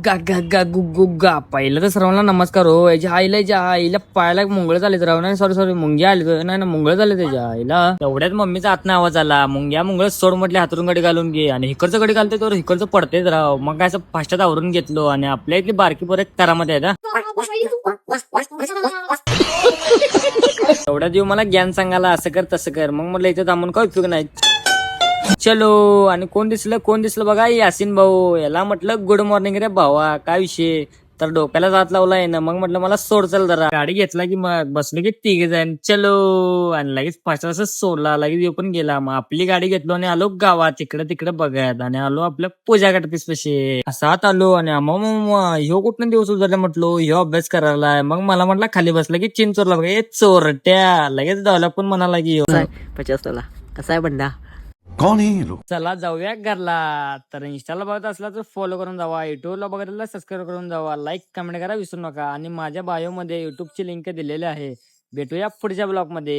गुग्गा गग्गा गुग्गा पहिलं तर सर्वांना नमस्कार हो. याच्या आईला पायाला मुंगळ झाले तर नाही, सॉरी सॉरी मुंग्या आली नाही ना, मुंगळ झाले त्याच्या आईला. तेवढ्यात मम्मीचा आतना आवाज आला, मुंग्या सोड म्हटले, हातरून गडी घालून घे. आणि हिकडचं गडी घालते तर हिकडचं पडतेच राव. मग काय असं फास्टात आवरून घेतलो आणि आपल्या इथली बारकी पोरं एक तरामध्ये आहे तेवढ्या दिव मला ज्ञान सांगायला, असं कर तसं कर. मग म्हटलं इथं थांबून काय उपयोग नाही. चलो. आणि कोण दिसलं बघा, यासीन भाऊ. याला म्हटलं गुड मॉर्निंग रे भावा, काय विषय. तर डोक्याला जात लावलाय ना. मग म्हटलं मला सोड, चल जरा. गाडी घेतला की मग बसलो की तिघे जाईन चलो. आणि लगेच फास्ट असं सोडला, लगेच येऊ पण गेला. मग आपली गाडी घेतलो आणि आलो गावात, इकडे तिकडे बघायत. आणि आलो आपल्या पूजा गणपती पाशी. असाच आलो आणि ह्यो कुठनं दिवस उजाडला म्हटलो, ह्यो अभ्यास करायला. मग मला म्हटलं खाली बसला की चिन चोरला बघा, ए चोरट्या. लगेच धावला पण म्हणाला की कसा आहे बंडा? कौन है ये लोग? चला जाऊया घरला. तर इंस्टाला बघत असला तर फॉलो करून जावा, युट्यूबला बघत असला सबस्क्राईब करून जावा, लाईक कमेंट करा विसरू नका. आणि माझ्या बायो मध्ये युट्यूबची लिंक दिलेली आहे. भेटूया पुढच्या ब्लॉग मध्ये.